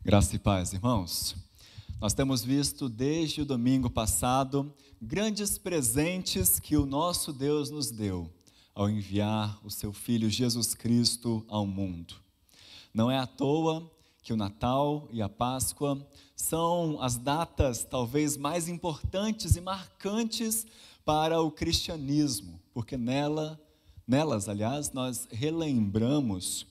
Graça e paz, irmãos. Nós temos visto desde o domingo passado grandes presentes que o nosso Deus nos deu ao enviar o seu Filho Jesus Cristo ao mundo. Não é à toa que o Natal e a Páscoa são as datas talvez mais importantes e marcantes para o cristianismo, porque nelas, nós relembramos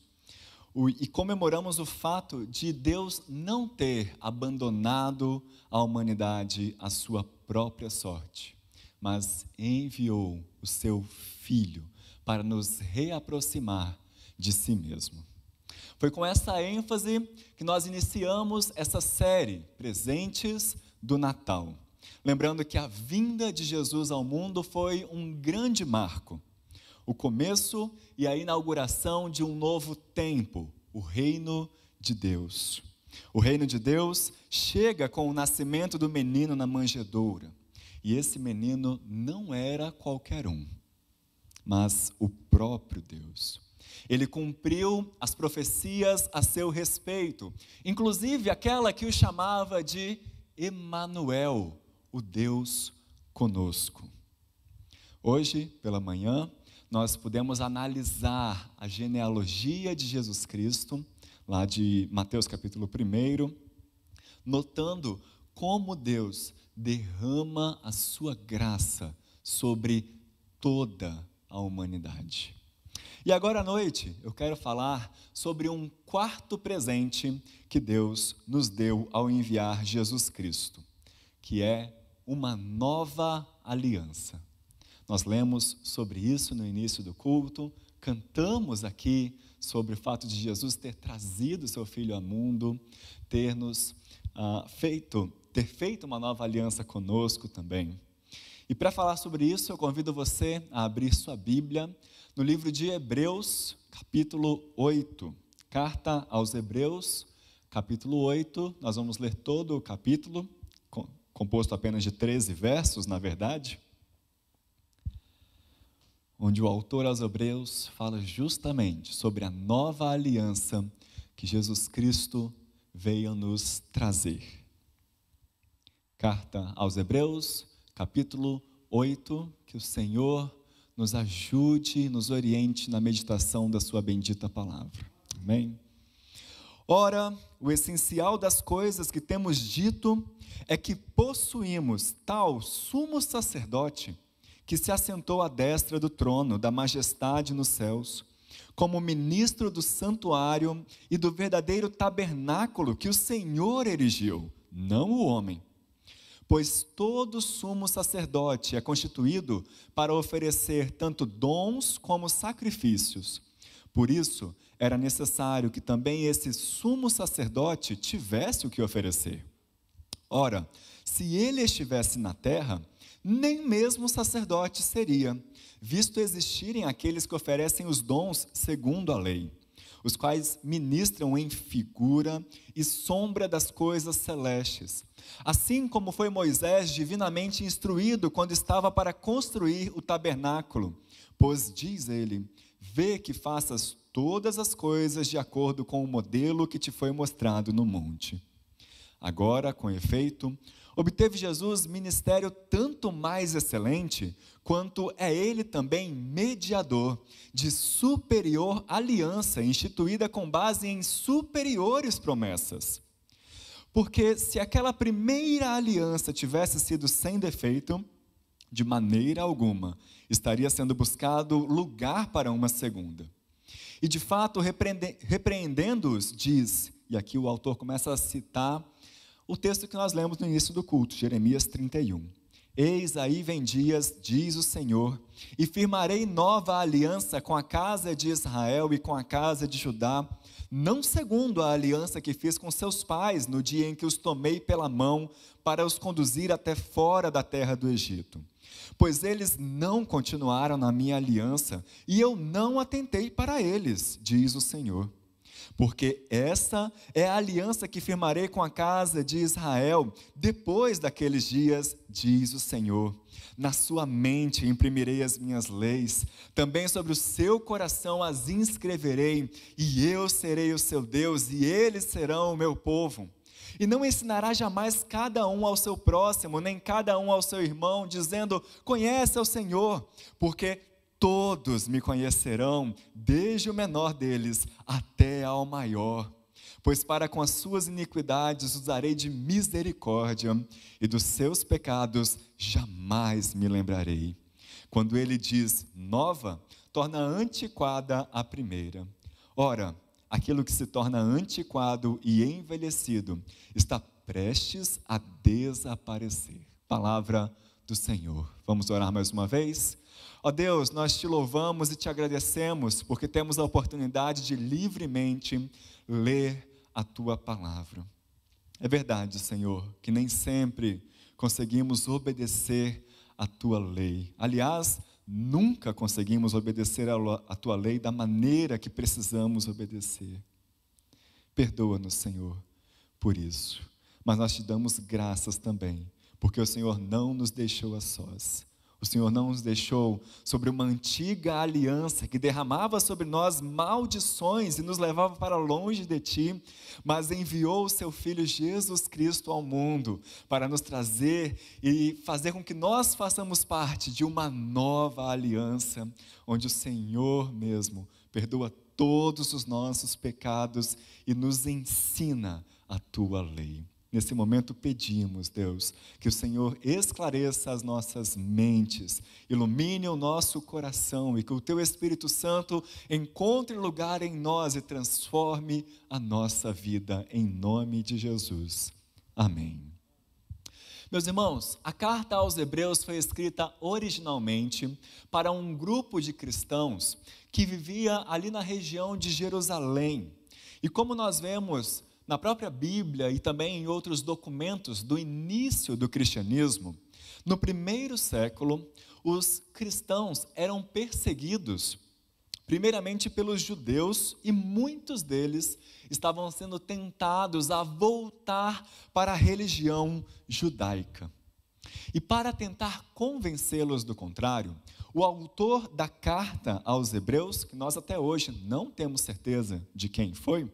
e comemoramos o fato de Deus não ter abandonado a humanidade à sua própria sorte, mas enviou o seu Filho para nos reaproximar de si mesmo. Foi com essa ênfase que nós iniciamos essa série, Presentes do Natal. Lembrando que a vinda de Jesus ao mundo foi um grande marco. O começo e a inauguração de um novo tempo, o reino de Deus. O reino de Deus chega com o nascimento do menino na manjedoura. E esse menino não era qualquer um, mas o próprio Deus. Ele cumpriu as profecias a seu respeito, inclusive aquela que o chamava de Emanuel, o Deus conosco. Hoje, pela manhã, nós pudemos analisar a genealogia de Jesus Cristo, lá de Mateus capítulo 1, notando como Deus derrama a sua graça sobre toda a humanidade. E agora à noite eu quero falar sobre um quarto presente que Deus nos deu ao enviar Jesus Cristo, que é uma nova aliança. Nós lemos sobre isso no início do culto, cantamos aqui sobre o fato de Jesus ter trazido seu Filho ao mundo, ter feito uma nova aliança conosco também. E para falar sobre isso, eu convido você a abrir sua Bíblia no livro de Hebreus, capítulo 8. Carta aos Hebreus, capítulo 8. Nós vamos ler todo o capítulo, composto apenas de 13 versos, na verdade, onde o autor aos Hebreus fala justamente sobre a nova aliança que Jesus Cristo veio nos trazer. Carta aos Hebreus, capítulo 8, que o Senhor nos ajude e nos oriente na meditação da sua bendita palavra. Amém? Ora, o essencial das coisas que temos dito é que possuímos tal sumo sacerdote que se assentou à destra do trono da majestade nos céus, como ministro do santuário e do verdadeiro tabernáculo que o Senhor erigiu, não o homem. Pois todo sumo sacerdote é constituído para oferecer tanto dons como sacrifícios. Por isso, era necessário que também esse sumo sacerdote tivesse o que oferecer. Ora, se ele estivesse na terra, nem mesmo sacerdote seria, visto existirem aqueles que oferecem os dons segundo a lei, os quais ministram em figura e sombra das coisas celestes, assim como foi Moisés divinamente instruído quando estava para construir o tabernáculo, pois diz ele, vê que faças todas as coisas de acordo com o modelo que te foi mostrado no monte. Agora, com efeito, obteve Jesus ministério tanto mais excelente, quanto é ele também mediador de superior aliança, instituída com base em superiores promessas. Porque se aquela primeira aliança tivesse sido sem defeito, de maneira alguma estaria sendo buscado lugar para uma segunda. E de fato, repreendendo-os, diz, e aqui o autor começa a citar o texto que nós lemos no início do culto, Jeremias 31. Eis aí vem dias, diz o Senhor, e firmarei nova aliança com a casa de Israel e com a casa de Judá, não segundo a aliança que fiz com seus pais no dia em que os tomei pela mão para os conduzir até fora da terra do Egito. Pois eles não continuaram na minha aliança e eu não atentei para eles, diz o Senhor. Porque essa é a aliança que firmarei com a casa de Israel depois daqueles dias, diz o Senhor. Na sua mente imprimirei as minhas leis, também sobre o seu coração as inscreverei, e eu serei o seu Deus, e eles serão o meu povo. E não ensinará jamais cada um ao seu próximo, nem cada um ao seu irmão, dizendo, conhece ao Senhor, porque todos me conhecerão, desde o menor deles até ao maior. Pois para com as suas iniquidades usarei de misericórdia, e dos seus pecados jamais me lembrarei. Quando ele diz nova, torna antiquada a primeira. Ora, aquilo que se torna antiquado e envelhecido está prestes a desaparecer. Palavra do Senhor. Vamos orar mais uma vez? Ó Deus, nós te louvamos e te agradecemos porque temos a oportunidade de livremente ler a tua palavra. É verdade, Senhor, que nem sempre conseguimos obedecer a tua lei. Aliás, nunca conseguimos obedecer a tua lei da maneira que precisamos obedecer. Perdoa-nos, Senhor, por isso. Mas nós te damos graças também, porque o Senhor não nos deixou a sós. O Senhor não nos deixou sobre uma antiga aliança que derramava sobre nós maldições e nos levava para longe de Ti, mas enviou o Seu Filho Jesus Cristo ao mundo para nos trazer e fazer com que nós façamos parte de uma nova aliança, onde o Senhor mesmo perdoa todos os nossos pecados e nos ensina a Tua lei. Nesse momento pedimos, Deus, que o Senhor esclareça as nossas mentes, ilumine o nosso coração e que o Teu Espírito Santo encontre lugar em nós e transforme a nossa vida, em nome de Jesus. Amém. Meus irmãos, a carta aos Hebreus foi escrita originalmente para um grupo de cristãos que vivia ali na região de Jerusalém. E como nós vemos na própria Bíblia e também em outros documentos do início do cristianismo, no primeiro século, os cristãos eram perseguidos, primeiramente pelos judeus, e muitos deles estavam sendo tentados a voltar para a religião judaica. E para tentar convencê-los do contrário, o autor da carta aos Hebreus, que nós até hoje não temos certeza de quem foi,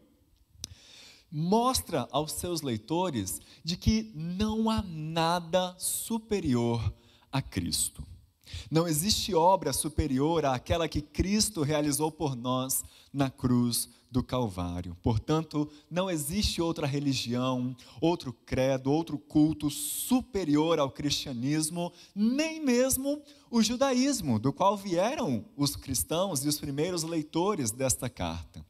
mostra aos seus leitores de que não há nada superior a Cristo. Não existe obra superior àquela que Cristo realizou por nós na cruz do Calvário. Portanto, não existe outra religião, outro credo, outro culto superior ao cristianismo, nem mesmo o judaísmo, do qual vieram os cristãos e os primeiros leitores desta carta.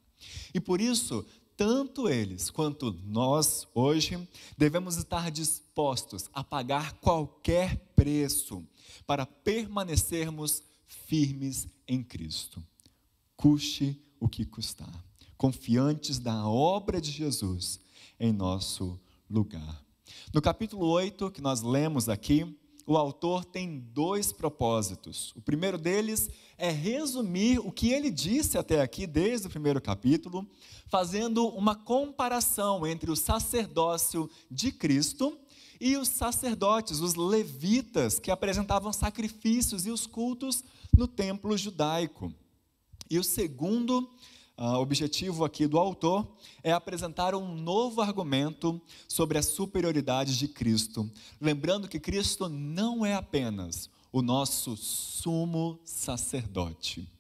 E por isso, tanto eles quanto nós, hoje, devemos estar dispostos a pagar qualquer preço para permanecermos firmes em Cristo, custe o que custar, confiantes da obra de Jesus em nosso lugar. No capítulo 8, que nós lemos aqui, o autor tem dois propósitos. O primeiro deles é resumir o que ele disse até aqui, desde o primeiro capítulo, fazendo uma comparação entre o sacerdócio de Cristo e os sacerdotes, os levitas, que apresentavam sacrifícios e os cultos no templo judaico. E o segundo objetivo aqui do autor é apresentar um novo argumento sobre a superioridade de Cristo, lembrando que Cristo não é apenas o nosso sumo sacerdote,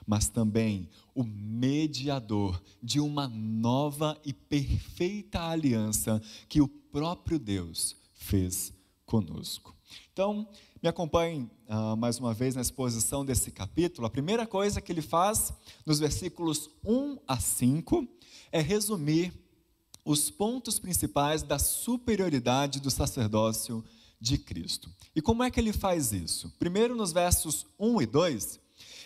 mas também o mediador de uma nova e perfeita aliança que o próprio Deus fez conosco. Então, me acompanhem mais uma vez na exposição desse capítulo. A primeira coisa que ele faz, nos versículos 1 a 5, é resumir os pontos principais da superioridade do sacerdócio de Cristo. E como é que ele faz isso? Primeiro, nos versos 1 e 2,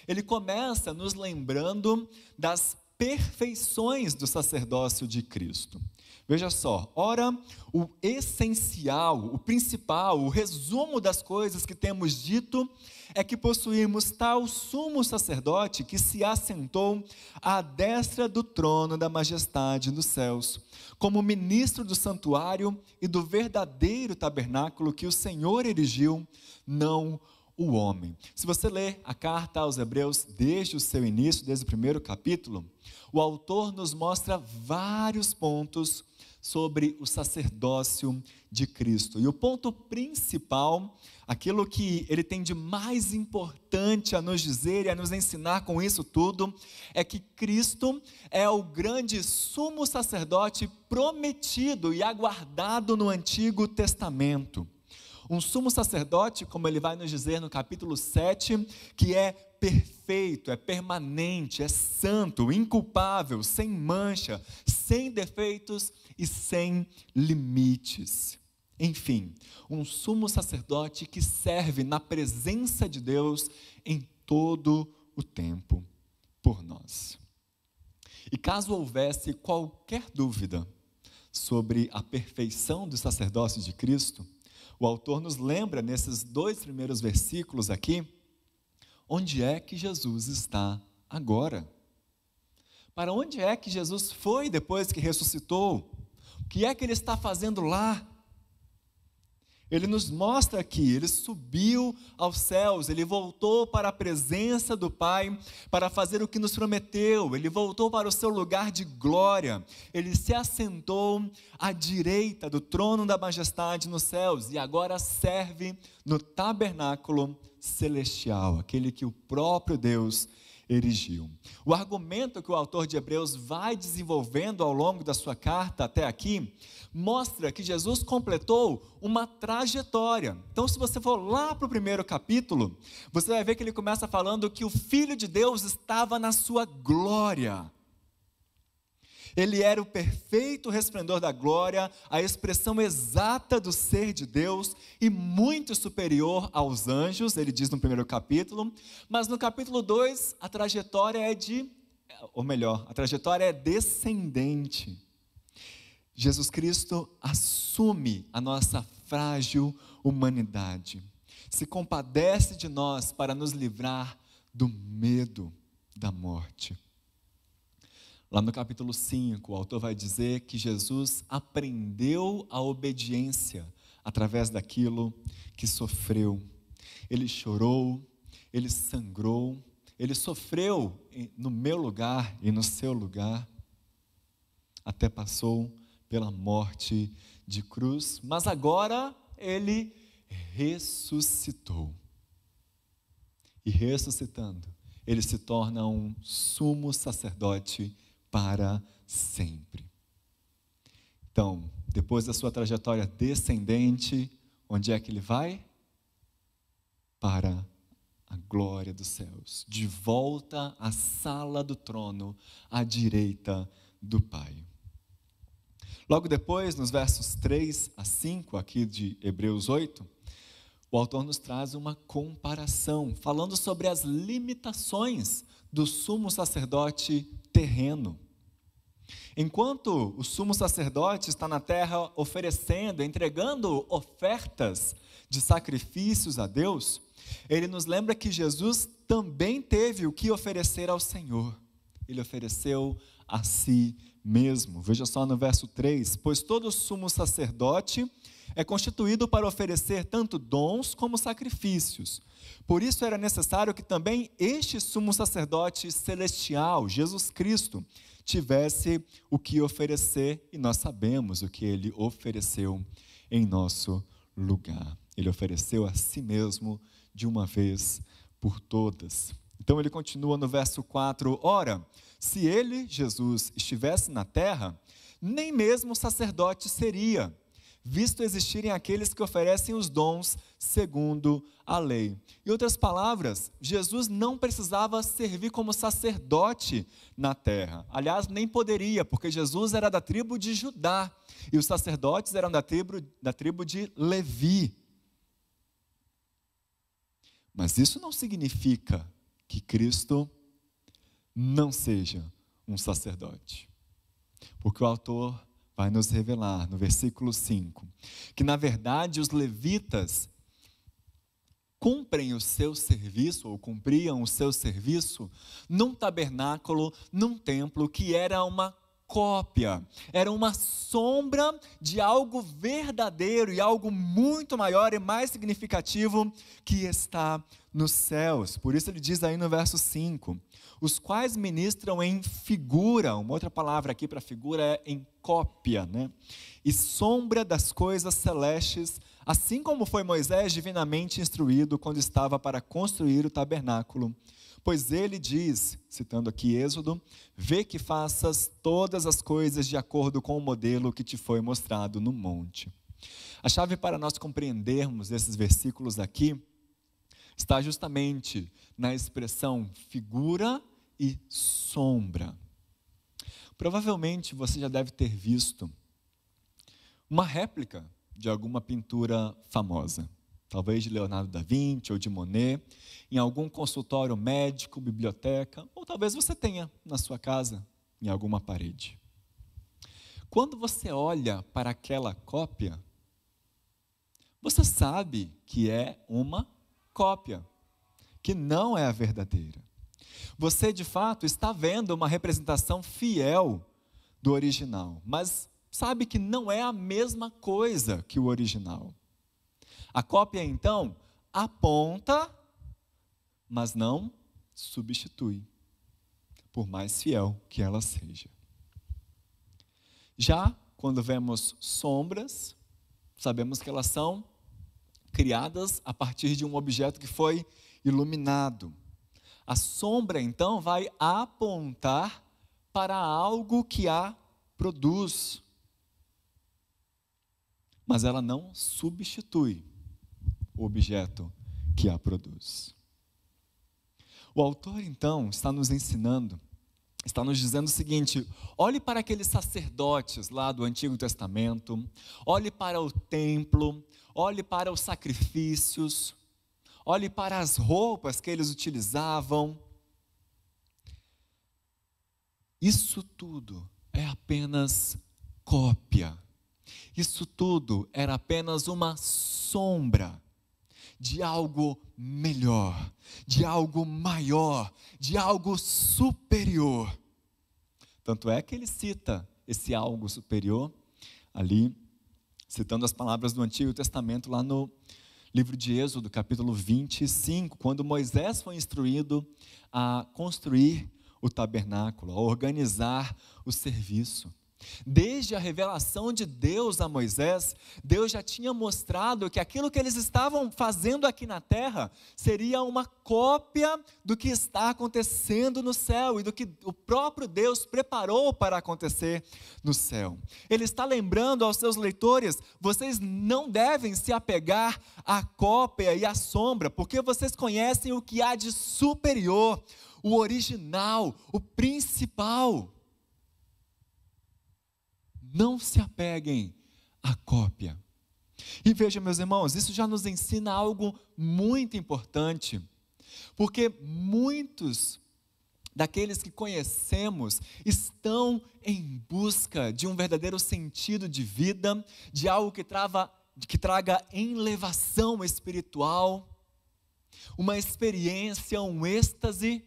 ele começa nos lembrando das perfeições do sacerdócio de Cristo. Veja só, ora, o essencial, o principal, o resumo das coisas que temos dito é que possuímos tal sumo sacerdote que se assentou à destra do trono da majestade nos céus, como ministro do santuário e do verdadeiro tabernáculo que o Senhor erigiu, não o homem. Se você ler a carta aos Hebreus desde o seu início, desde o primeiro capítulo, o autor nos mostra vários pontos sobre o sacerdócio de Cristo. E o ponto principal, aquilo que ele tem de mais importante a nos dizer e a nos ensinar com isso tudo, é que Cristo é o grande sumo sacerdote prometido e aguardado no Antigo Testamento. Um sumo sacerdote, como ele vai nos dizer no capítulo 7, que é perfeito, é permanente, é santo, inculpável, sem mancha, sem defeitos e sem limites. Enfim, um sumo sacerdote que serve na presença de Deus em todo o tempo por nós. E caso houvesse qualquer dúvida sobre a perfeição do sacerdócio de Cristo, o autor nos lembra nesses 2 primeiros versículos aqui, onde é que Jesus está agora? Para onde é que Jesus foi depois que ressuscitou? O que é que ele está fazendo lá? Ele nos mostra aqui, ele subiu aos céus, ele voltou para a presença do Pai para fazer o que nos prometeu, ele voltou para o seu lugar de glória, ele se assentou à direita do trono da majestade nos céus e agora serve no tabernáculo celestial, aquele que o próprio Deus erigiu. O argumento que o autor de Hebreus vai desenvolvendo ao longo da sua carta até aqui, mostra que Jesus completou uma trajetória. Então, se você for lá para o primeiro capítulo, você vai ver que ele começa falando que o Filho de Deus estava na sua glória. Ele era o perfeito resplendor da glória, a expressão exata do ser de Deus e muito superior aos anjos, ele diz no primeiro capítulo, mas no capítulo 2 a trajetória a trajetória é descendente. Jesus Cristo assume a nossa frágil humanidade, se compadece de nós para nos livrar do medo da morte. Lá no capítulo 5, o autor vai dizer que Jesus aprendeu a obediência através daquilo que sofreu. Ele chorou, ele sangrou, ele sofreu no meu lugar e no seu lugar, até passou pela morte de cruz, mas agora ele ressuscitou. E ressuscitando, ele se torna um sumo sacerdote para sempre. Então, depois da sua trajetória descendente, onde é que ele vai? Para a glória dos céus, de volta à sala do trono, à direita do Pai. Logo depois, nos versos 3 a 5, aqui de Hebreus 8, o autor nos traz uma comparação, falando sobre as limitações do sumo sacerdote terreno. Enquanto o sumo sacerdote está na terra oferecendo, entregando ofertas de sacrifícios a Deus, ele nos lembra que Jesus também teve o que oferecer ao Senhor. Ele ofereceu a si mesmo. Veja só no verso 3, pois todo sumo sacerdote é constituído para oferecer tanto dons como sacrifícios. Por isso era necessário que também este sumo sacerdote celestial, Jesus Cristo, tivesse o que oferecer, e nós sabemos o que ele ofereceu em nosso lugar. Ele ofereceu a si mesmo de uma vez por todas. Então ele continua no verso 4, ora, se ele, Jesus, estivesse na terra, nem mesmo sacerdote seria, visto existirem aqueles que oferecem os dons segundo a lei. Em outras palavras, Jesus não precisava servir como sacerdote na terra. Aliás, nem poderia, porque Jesus era da tribo de Judá, e os sacerdotes eram da tribo de Levi. Mas isso não significa que Cristo não seja um sacerdote. Porque o autor vai nos revelar no versículo 5, que na verdade os levitas cumprem o seu serviço, ou cumpriam o seu serviço, num tabernáculo, num templo que era uma cópia, era uma sombra de algo verdadeiro e algo muito maior e mais significativo que está nos céus. Por isso ele diz aí no verso 5, os quais ministram em figura, uma outra palavra aqui para figura é em cópia, né? E sombra das coisas celestes, assim como foi Moisés divinamente instruído quando estava para construir o tabernáculo. Pois ele diz, citando aqui Êxodo, vê que faças todas as coisas de acordo com o modelo que te foi mostrado no monte. A chave para nós compreendermos esses versículos aqui está justamente na expressão figura e sombra. Provavelmente você já deve ter visto uma réplica de alguma pintura famosa. Talvez de Leonardo da Vinci ou de Monet, em algum consultório médico, biblioteca, ou talvez você tenha na sua casa, em alguma parede. Quando você olha para aquela cópia, você sabe que é uma cópia, que não é a verdadeira. Você, de fato, está vendo uma representação fiel do original, mas sabe que não é a mesma coisa que o original. A cópia, então, aponta, mas não substitui, por mais fiel que ela seja. Já quando vemos sombras, sabemos que elas são criadas a partir de um objeto que foi iluminado. A sombra, então, vai apontar para algo que a produz, mas ela não substitui o objeto que a produz. O autor, então, está nos ensinando, está nos dizendo o seguinte: olhe para aqueles sacerdotes lá do Antigo Testamento, olhe para o templo, olhe para os sacrifícios, olhe para as roupas que eles utilizavam. Isso tudo é apenas cópia. Isso tudo era apenas uma sombra de algo melhor, de algo maior, de algo superior. Tanto é que ele cita esse algo superior ali, citando as palavras do Antigo Testamento lá no livro de Êxodo, capítulo 25, quando Moisés foi instruído a construir o tabernáculo, a organizar o serviço. Desde a revelação de Deus a Moisés, Deus já tinha mostrado que aquilo que eles estavam fazendo aqui na terra seria uma cópia do que está acontecendo no céu e do que o próprio Deus preparou para acontecer no céu. Ele está lembrando aos seus leitores: vocês não devem se apegar à cópia e à sombra, porque vocês conhecem o que há de superior, o original, o principal. Não se apeguem à cópia. E veja, meus irmãos, isso já nos ensina algo muito importante, porque muitos daqueles que conhecemos estão em busca de um verdadeiro sentido de vida, de algo que traga elevação espiritual, uma experiência, um êxtase.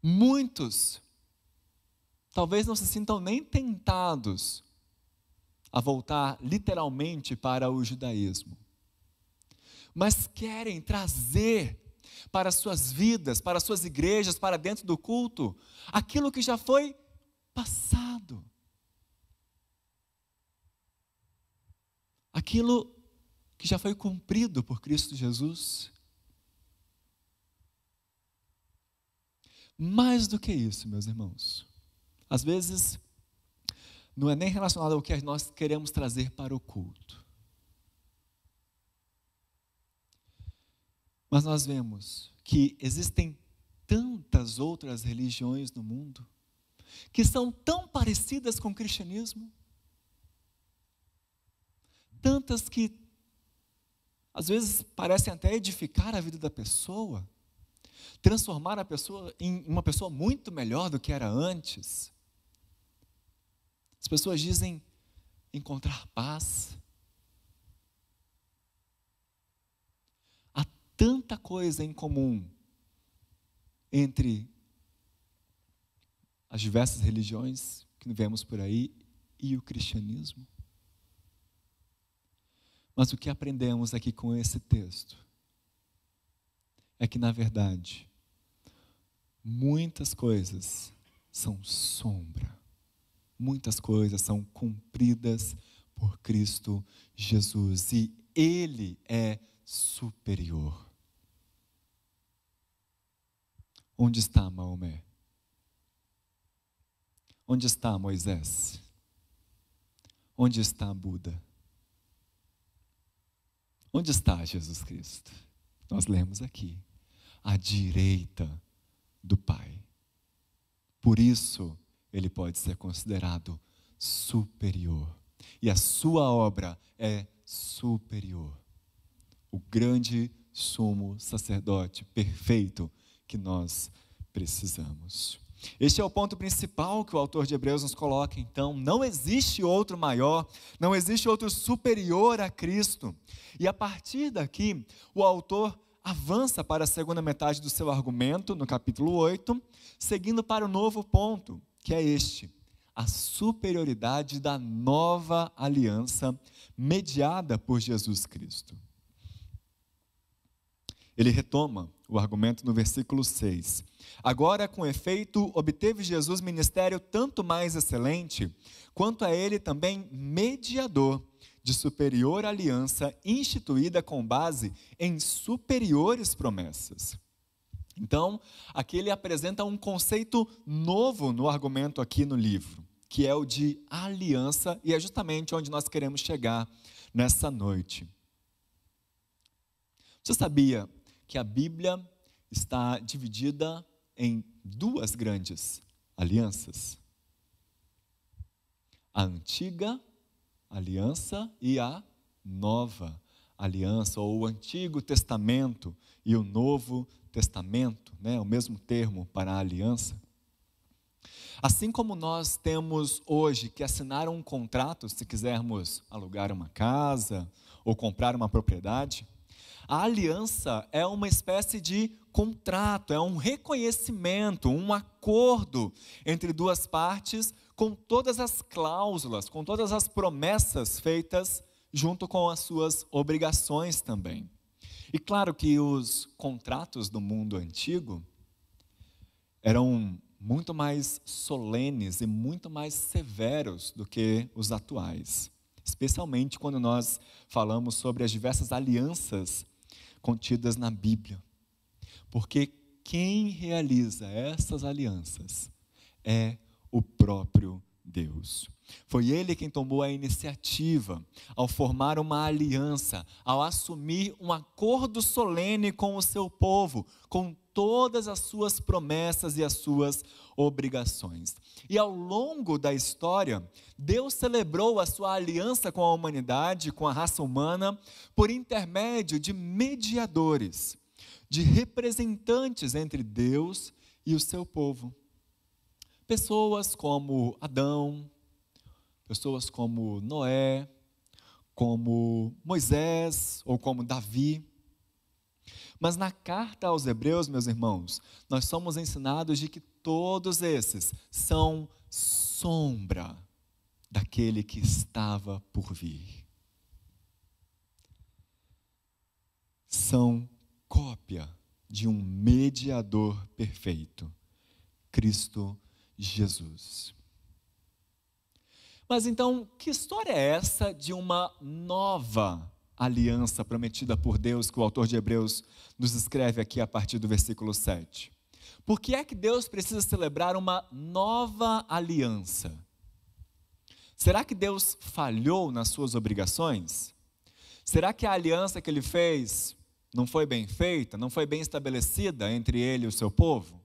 Muitos talvez não se sintam nem tentados a voltar literalmente para o judaísmo, mas querem trazer para suas vidas, para suas igrejas, para dentro do culto, aquilo que já foi passado, aquilo que já foi cumprido por Cristo Jesus. Mais do que isso, meus irmãos, às vezes não é nem relacionado ao que nós queremos trazer para o culto, mas nós vemos que existem tantas outras religiões no mundo que são tão parecidas com o cristianismo, tantas que às vezes parecem até edificar a vida da pessoa, transformar a pessoa em uma pessoa muito melhor do que era antes. As pessoas dizem encontrar paz. Há tanta coisa em comum entre as diversas religiões que vemos por aí e o cristianismo. Mas o que aprendemos aqui com esse texto é que, na verdade, muitas coisas são sombra. Muitas coisas são cumpridas por Cristo Jesus. E Ele é superior. Onde está Maomé? Onde está Moisés? Onde está Buda? Onde está Jesus Cristo? Nós lemos aqui, à direita do Pai. Por isso, Ele pode ser considerado superior. E a sua obra é superior. O grande sumo sacerdote perfeito que nós precisamos. Este é o ponto principal que o autor de Hebreus nos coloca. Então, não existe outro maior, não existe outro superior a Cristo. E a partir daqui, o autor avança para a segunda metade do seu argumento, no capítulo 8, seguindo para o novo ponto, que é este: a superioridade da nova aliança mediada por Jesus Cristo. Ele retoma o argumento no versículo 6. Agora, com efeito, obteve Jesus ministério tanto mais excelente, quanto a ele também mediador de superior aliança, instituída com base em superiores promessas. Então, aqui ele apresenta um conceito novo no argumento aqui no livro, que é o de aliança, e é justamente onde nós queremos chegar nessa noite. Você sabia que a Bíblia está dividida em duas grandes alianças? A antiga aliança e a nova aliança, ou o Antigo Testamento e o Novo Testamento, né? O mesmo termo para a aliança. Assim como nós temos hoje que assinar um contrato se quisermos alugar uma casa ou comprar uma propriedade, a aliança é uma espécie de contrato, é um reconhecimento, um acordo entre duas partes, com todas as cláusulas, com todas as promessas feitas, junto com as suas obrigações também. E claro que os contratos do mundo antigo eram muito mais solenes e muito mais severos do que os atuais, especialmente quando nós falamos sobre as diversas alianças contidas na Bíblia, porque quem realiza essas alianças é o próprio Deus. Foi Ele quem tomou a iniciativa ao formar uma aliança, ao assumir um acordo solene com o seu povo, com todas as suas promessas e as suas obrigações. E ao longo da história, Deus celebrou a sua aliança com a humanidade, com a raça humana, por intermédio de mediadores, de representantes entre Deus e o seu povo. Pessoas como Adão, pessoas como Noé, como Moisés ou como Davi. Mas na carta aos Hebreus, meus irmãos, nós somos ensinados de que todos esses são sombra daquele que estava por vir. São cópia de um mediador perfeito, Cristo Jesus. Mas então, que história é essa de uma nova aliança prometida por Deus, que o autor de Hebreus nos escreve aqui a partir do versículo 7? Por que é que Deus precisa celebrar uma nova aliança? Será que Deus falhou nas suas obrigações? Será que a aliança que Ele fez não foi bem feita, não foi bem estabelecida entre Ele e o seu povo?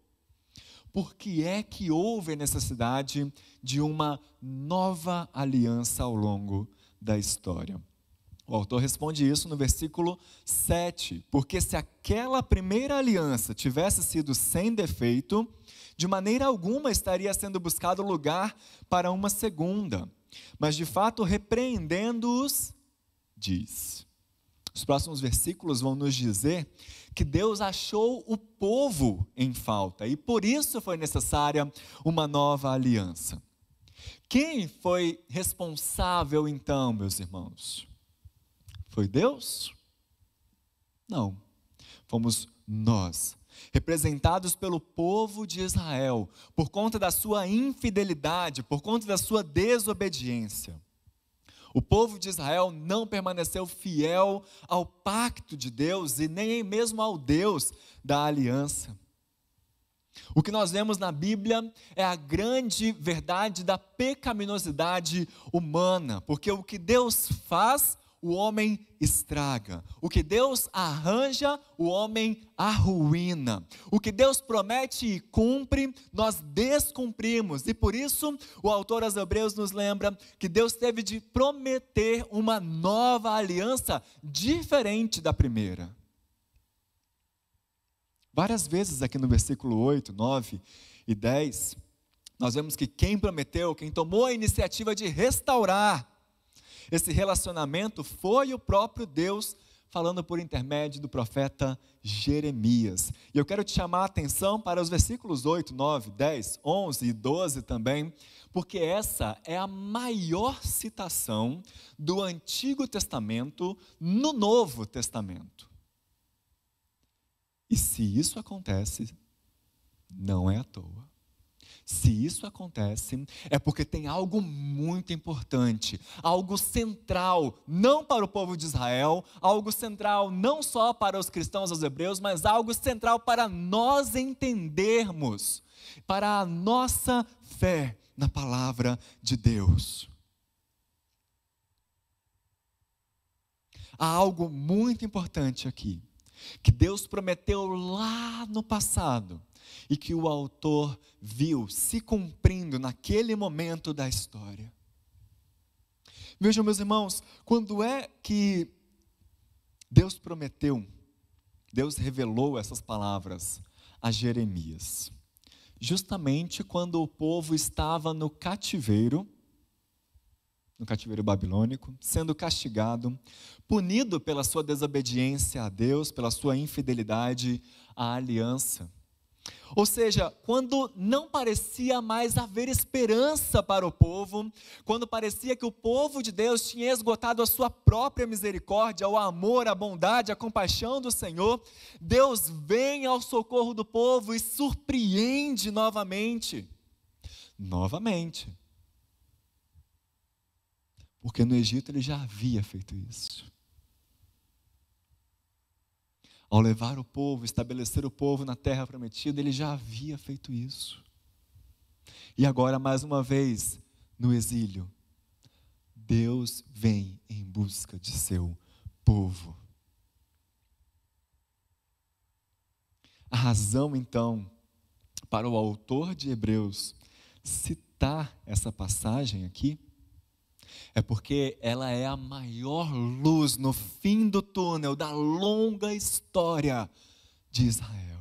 Por que é que houve a necessidade de uma nova aliança ao longo da história? O autor responde isso no versículo 7, porque se aquela primeira aliança tivesse sido sem defeito, de maneira alguma estaria sendo buscado lugar para uma segunda, mas de fato repreendendo-os, diz. Os próximos versículos vão nos dizer que Deus achou o povo em falta e por isso foi necessária uma nova aliança. Quem foi responsável então, meus irmãos? Foi Deus? Não. Fomos nós, representados pelo povo de Israel, por conta da sua infidelidade, por conta da sua desobediência. O povo de Israel não permaneceu fiel ao pacto de Deus e nem mesmo ao Deus da aliança. O que nós vemos na Bíblia é a grande verdade da pecaminosidade humana, porque o que Deus faz, o homem estraga. O que Deus arranja, o homem arruína. O que Deus promete e cumpre, nós descumprimos. E por isso, o autor aos Hebreus nos lembra que Deus teve de prometer uma nova aliança diferente da primeira. Várias vezes aqui no versículo 8, 9 e 10, nós vemos que quem prometeu, quem tomou a iniciativa de restaurar esse relacionamento foi o próprio Deus, falando por intermédio do profeta Jeremias. E eu quero te chamar a atenção para os versículos 8, 9, 10, 11 e 12 também, porque essa é a maior citação do Antigo Testamento no Novo Testamento. E se isso acontece, não é à toa. Se isso acontece, é porque tem algo muito importante, algo central, não para o povo de Israel, algo central não só para os cristãos, os hebreus, mas algo central para nós entendermos, para a nossa fé na palavra de Deus. Há algo muito importante aqui, que Deus prometeu lá no passado, e que o autor viu se cumprindo naquele momento da história. Vejam, meus irmãos, quando é que Deus prometeu, Deus revelou essas palavras a Jeremias? Justamente quando o povo estava no cativeiro babilônico, sendo castigado, punido pela sua desobediência a Deus, pela sua infidelidade à aliança. Ou seja, quando não parecia mais haver esperança para o povo, quando parecia que o povo de Deus tinha esgotado a sua própria misericórdia, o amor, a bondade, a compaixão do Senhor, Deus vem ao socorro do povo e surpreende novamente. Novamente. Porque no Egito ele já havia feito isso. Ao levar o povo, estabelecer o povo na terra prometida, ele já havia feito isso. E agora, mais uma vez, no exílio, Deus vem em busca de seu povo. A razão, então, para o autor de Hebreus citar essa passagem aqui, é porque ela é a maior luz no fim do túnel da longa história de Israel.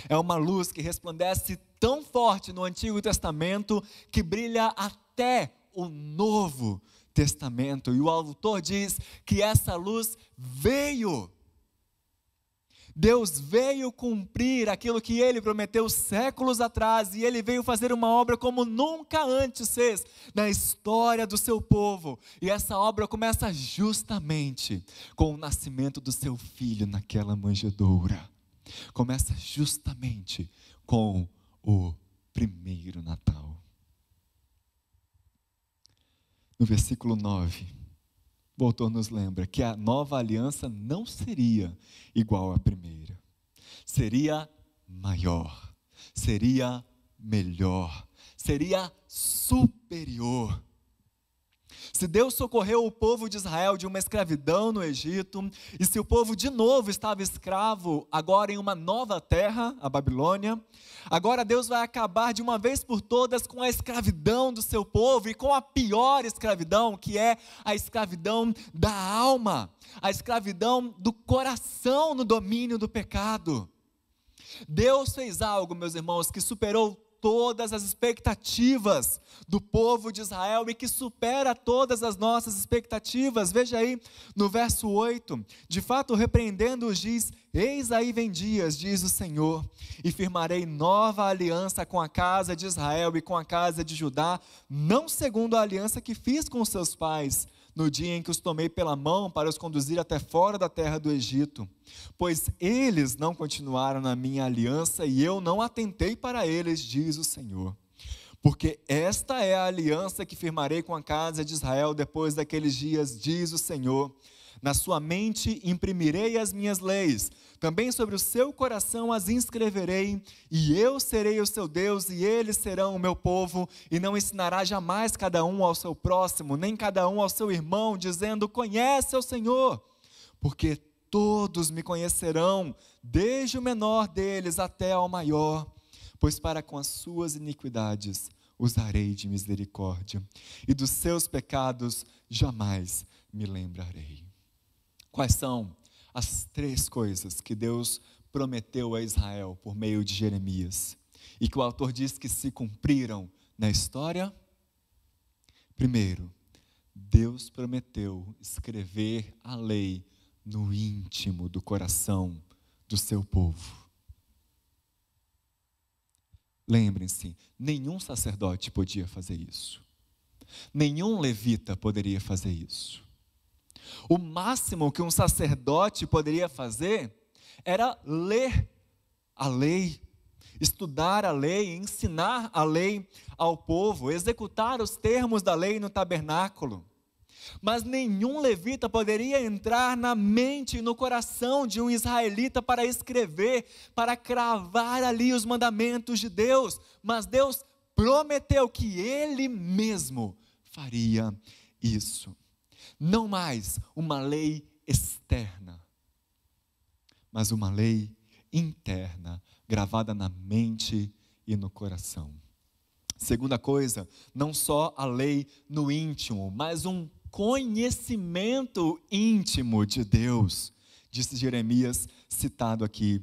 É uma luz que resplandece tão forte no Antigo Testamento que brilha até o Novo Testamento. E o autor diz que essa luz veio. Deus veio cumprir aquilo que Ele prometeu séculos atrás, e Ele veio fazer uma obra como nunca antes fez na história do seu povo. E essa obra começa justamente com o nascimento do seu filho naquela manjedoura. Começa justamente com o primeiro Natal. No versículo 9, o autor nos lembra que a nova aliança não seria igual à primeira. Seria maior, seria melhor, seria superior. Se Deus socorreu o povo de Israel de uma escravidão no Egito, e se o povo de novo estava escravo, agora em uma nova terra, a Babilônia, agora Deus vai acabar de uma vez por todas com a escravidão do seu povo e com a pior escravidão, que é a escravidão da alma, a escravidão do coração no domínio do pecado. Deus fez algo, meus irmãos, que superou todas as expectativas do povo de Israel e que supera todas as nossas expectativas. Veja aí no verso 8, de fato repreendendo-os diz: eis aí vem dias, diz o Senhor, e firmarei nova aliança com a casa de Israel e com a casa de Judá, não segundo a aliança que fiz com seus pais, no dia em que os tomei pela mão para os conduzir até fora da terra do Egito, pois eles não continuaram na minha aliança e eu não atentei para eles, diz o Senhor. Porque esta é a aliança que firmarei com a casa de Israel depois daqueles dias, diz o Senhor. Na sua mente imprimirei as minhas leis, também sobre o seu coração as inscreverei, e eu serei o seu Deus, e eles serão o meu povo, e não ensinará jamais cada um ao seu próximo, nem cada um ao seu irmão, dizendo: conhece ao Senhor, porque todos me conhecerão, desde o menor deles até ao maior, pois para com as suas iniquidades usarei de misericórdia, e dos seus pecados jamais me lembrarei. Quais são as 3 coisas que Deus prometeu a Israel por meio de Jeremias e que o autor diz que se cumpriram na história? Primeiro, Deus prometeu escrever a lei no íntimo do coração do seu povo. Lembrem-se, nenhum sacerdote podia fazer isso. Nenhum levita poderia fazer isso. O máximo que um sacerdote poderia fazer era ler a lei, estudar a lei, ensinar a lei ao povo, executar os termos da lei no tabernáculo. Mas nenhum levita poderia entrar na mente e no coração de um israelita para escrever, para cravar ali os mandamentos de Deus. Mas Deus prometeu que Ele mesmo faria isso. Não mais uma lei externa, mas uma lei interna, gravada na mente e no coração. Segunda coisa, não só a lei no íntimo, mas um conhecimento íntimo de Deus, disse Jeremias, citado aqui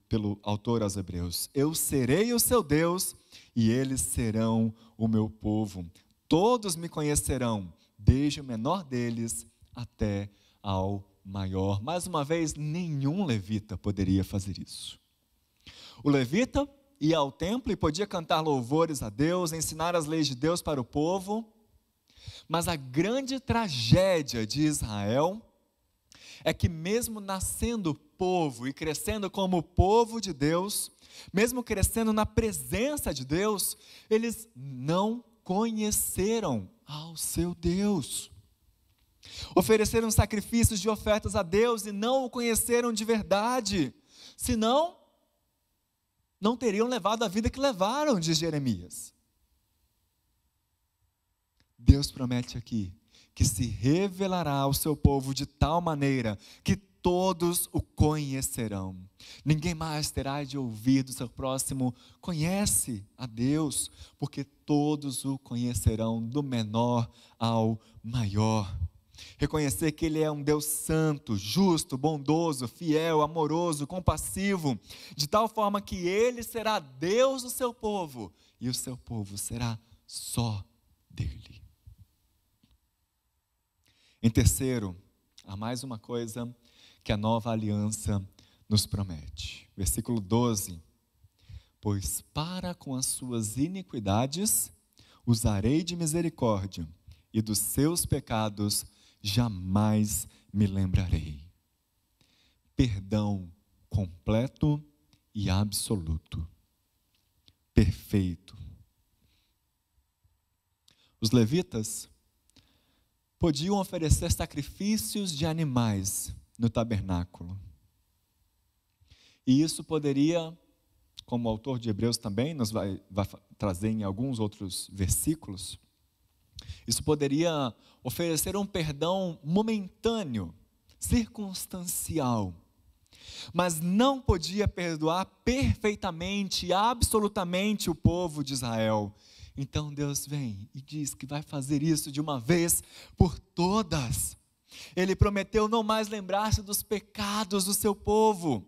pelo autor aos Hebreus. Eu serei o seu Deus e eles serão o meu povo. Todos me conhecerão, desde o menor deles até ao maior. Mais uma vez, nenhum levita poderia fazer isso. O levita ia ao templo e podia cantar louvores a Deus, ensinar as leis de Deus para o povo, mas a grande tragédia de Israel é que mesmo nascendo povo e crescendo como povo de Deus, mesmo crescendo na presença de Deus, eles não conheceram ao seu Deus. Ofereceram sacrifícios de ofertas a Deus e não o conheceram de verdade. Senão, não teriam levado a vida que levaram, diz Jeremias. Deus promete aqui que se revelará ao seu povo de tal maneira que todos o conhecerão. Ninguém mais terá de ouvir do seu próximo: conhece a Deus, porque todos o conhecerão, do menor ao maior. Reconhecer que Ele é um Deus santo, justo, bondoso, fiel, amoroso, compassivo, de tal forma que Ele será Deus do seu povo e o seu povo será só dele. Em terceiro, há mais uma coisa que a nova aliança nos promete. Versículo 12. Pois para com as suas iniquidades usarei de misericórdia, e dos seus pecados jamais me lembrarei. Perdão completo e absoluto. Perfeito. Os levitas podiam oferecer sacrifícios de animais no tabernáculo. E isso poderia, como o autor de Hebreus também nos vai trazer em alguns outros versículos, Isso poderia oferecer um perdão momentâneo, circunstancial, mas não podia perdoar perfeitamente e absolutamente o povo de Israel. Então Deus vem e diz que vai fazer isso de uma vez por todas. Ele prometeu não mais lembrar-se dos pecados do seu povo.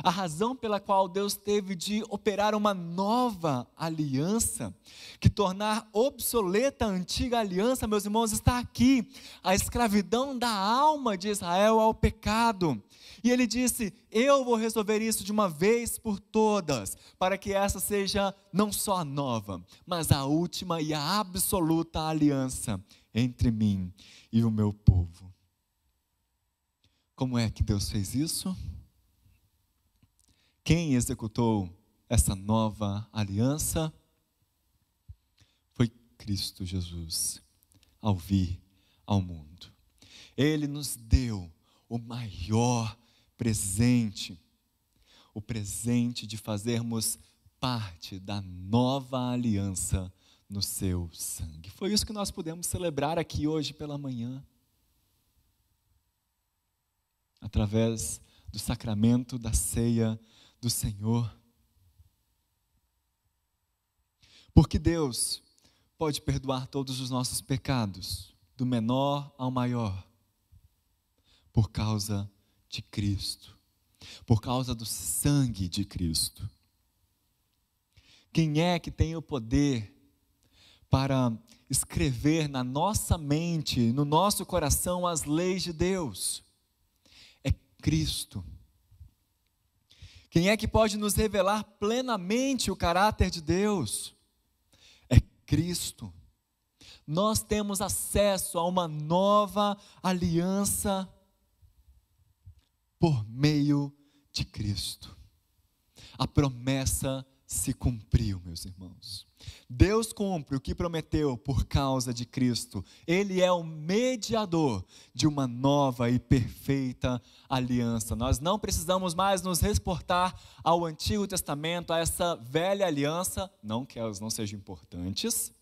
A razão pela qual Deus teve de operar uma nova aliança, que tornar obsoleta a antiga aliança, meus irmãos, está aqui. A escravidão da alma de Israel ao pecado. E ele disse: eu vou resolver isso de uma vez por todas, para que essa seja não só a nova, mas a última e a absoluta aliança entre mim e o meu povo. Como é que Deus fez isso? Quem executou essa nova aliança foi Cristo Jesus, ao vir ao mundo. Ele nos deu o maior presente, o presente de fazermos parte da nova aliança no seu sangue. Foi isso que nós pudemos celebrar aqui hoje pela manhã, através do sacramento da ceia do Senhor. Porque Deus pode perdoar todos os nossos pecados, do menor ao maior, por causa de Cristo, por causa do sangue de Cristo. Quem é que tem o poder para escrever na nossa mente, no nosso coração, as leis de Deus? É Cristo. Quem é que pode nos revelar plenamente o caráter de Deus? É Cristo. Nós temos acesso a uma nova aliança por meio de Cristo. A promessa se cumpriu, meus irmãos. Deus cumpre o que prometeu por causa de Cristo. Ele é o mediador de uma nova e perfeita aliança. Nós não precisamos mais nos reportar ao Antigo Testamento, a essa velha aliança, não que elas não sejam importantes,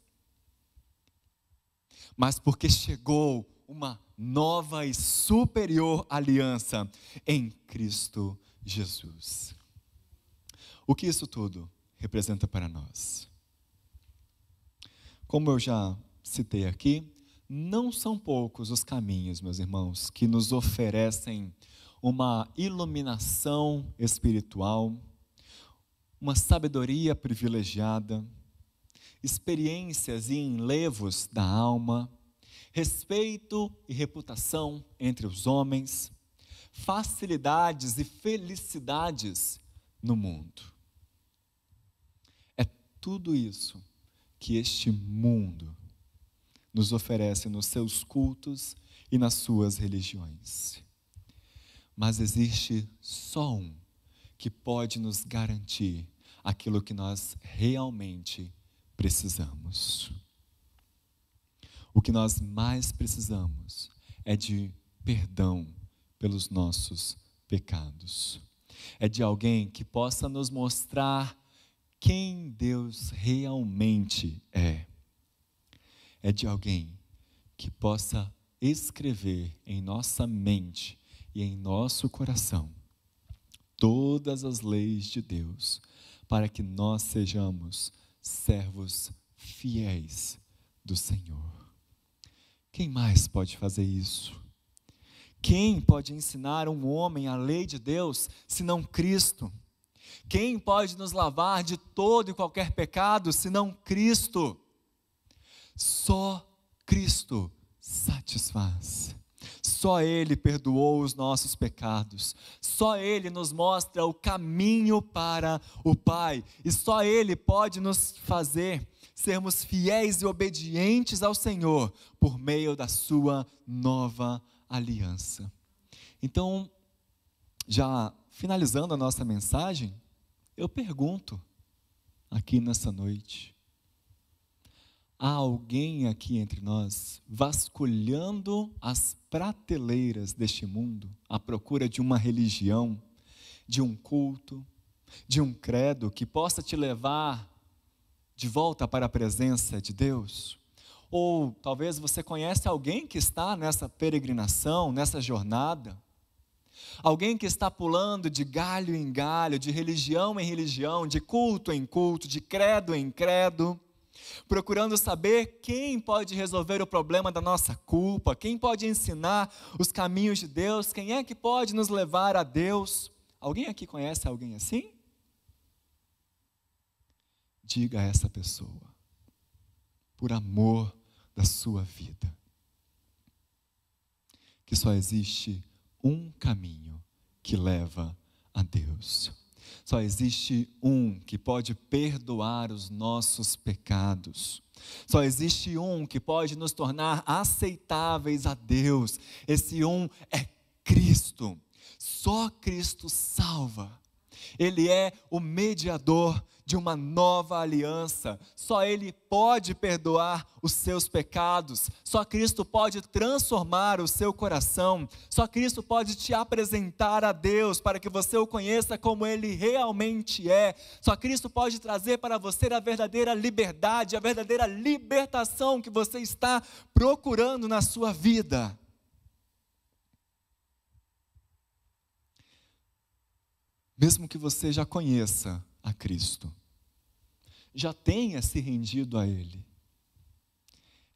mas porque chegou uma nova e superior aliança em Cristo Jesus. O que isso tudo representa para nós? Como eu já citei aqui, não são poucos os caminhos, meus irmãos, que nos oferecem uma iluminação espiritual, uma sabedoria privilegiada, experiências e enlevos da alma, respeito e reputação entre os homens, facilidades e felicidades no mundo. É tudo isso que este mundo nos oferece nos seus cultos e nas suas religiões. Mas existe só um que pode nos garantir aquilo que nós realmente precisamos. O que nós mais precisamos é de perdão pelos nossos pecados. É de alguém que possa nos mostrar quem Deus realmente é. É de alguém que possa escrever em nossa mente e em nosso coração todas as leis de Deus, para que nós sejamos servos fiéis do Senhor. Quem mais pode fazer isso? Quem pode ensinar um homem a lei de Deus, senão Cristo? Quem pode nos lavar de todo e qualquer pecado, senão Cristo? Só Cristo satisfaz. Só Ele perdoou os nossos pecados. Só Ele nos mostra o caminho para o Pai. E só Ele pode nos fazer sermos fiéis e obedientes ao Senhor por meio da sua nova aliança. Então, já finalizando a nossa mensagem, eu pergunto aqui nessa noite: há alguém aqui entre nós vasculhando as prateleiras deste mundo à procura de uma religião, de um culto, de um credo que possa te levar de volta para a presença de Deus? Ou talvez você conhece alguém que está nessa peregrinação, nessa jornada? Alguém que está pulando de galho em galho, de religião em religião, de culto em culto, de credo em credo, procurando saber quem pode resolver o problema da nossa culpa, quem pode ensinar os caminhos de Deus, quem é que pode nos levar a Deus. Alguém aqui conhece alguém assim? Diga a essa pessoa, por amor da sua vida, que só existe um caminho que leva a Deus. Só existe um que pode perdoar os nossos pecados. Só existe um que pode nos tornar aceitáveis a Deus. Esse um é Cristo. Só Cristo salva. Ele é o mediador de uma nova aliança. Só Ele pode perdoar os seus pecados. Só Cristo pode transformar o seu coração. Só Cristo pode te apresentar a Deus para que você o conheça como Ele realmente é. Só Cristo pode trazer para você a verdadeira liberdade, a verdadeira libertação que você está procurando na sua vida. Mesmo que você já conheça a Cristo, já tenha se rendido a Ele,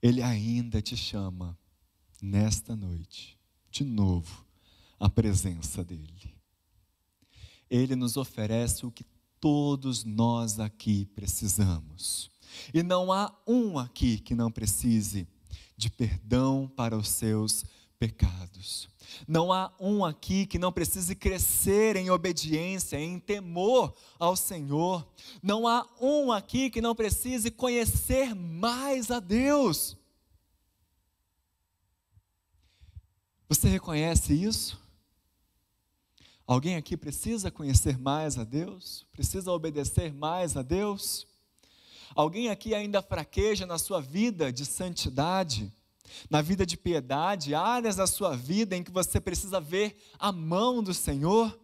Ele ainda te chama, nesta noite, de novo, à presença dEle. Ele nos oferece o que todos nós aqui precisamos. E não há um aqui que não precise de perdão para os seus pecados. Não há um aqui que não precise crescer em obediência, em temor ao Senhor. Não há um aqui que não precise conhecer mais a Deus. Você reconhece isso? Alguém aqui precisa conhecer mais a Deus? Precisa obedecer mais a Deus? Alguém aqui ainda fraqueja na sua vida de santidade? Na vida de piedade, áreas da sua vida em que você precisa ver a mão do Senhor,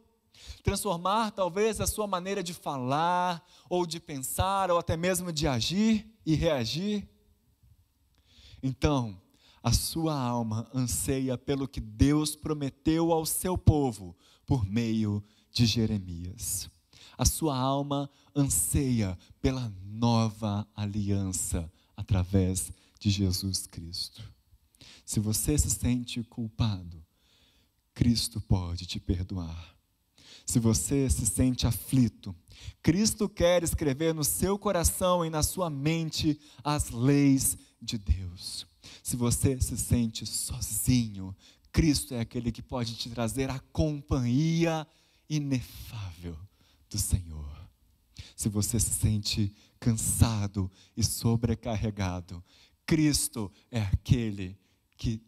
transformar talvez a sua maneira de falar, ou de pensar, ou até mesmo de agir e reagir. Então, a sua alma anseia pelo que Deus prometeu ao seu povo por meio de Jeremias. A sua alma anseia pela nova aliança através de Jesus Cristo. Se você se sente culpado, Cristo pode te perdoar. Se você se sente aflito, Cristo quer escrever no seu coração e na sua mente as leis de Deus. Se você se sente sozinho, Cristo é aquele que pode te trazer a companhia inefável do Senhor. Se você se sente cansado e sobrecarregado, Cristo é aquele que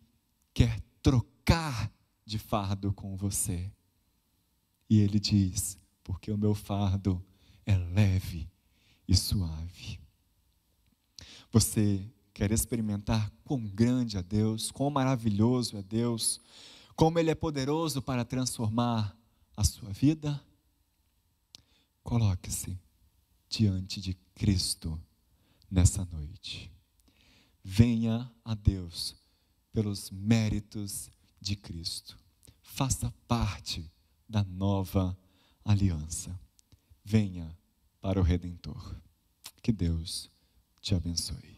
quer trocar de fardo com você. E Ele diz, porque o meu fardo é leve e suave. Você quer experimentar quão grande é Deus, quão maravilhoso é Deus, como Ele é poderoso para transformar a sua vida? Coloque-se diante de Cristo nessa noite. Venha a Deus pelos méritos de Cristo. Faça parte da nova aliança. Venha para o Redentor. Que Deus te abençoe.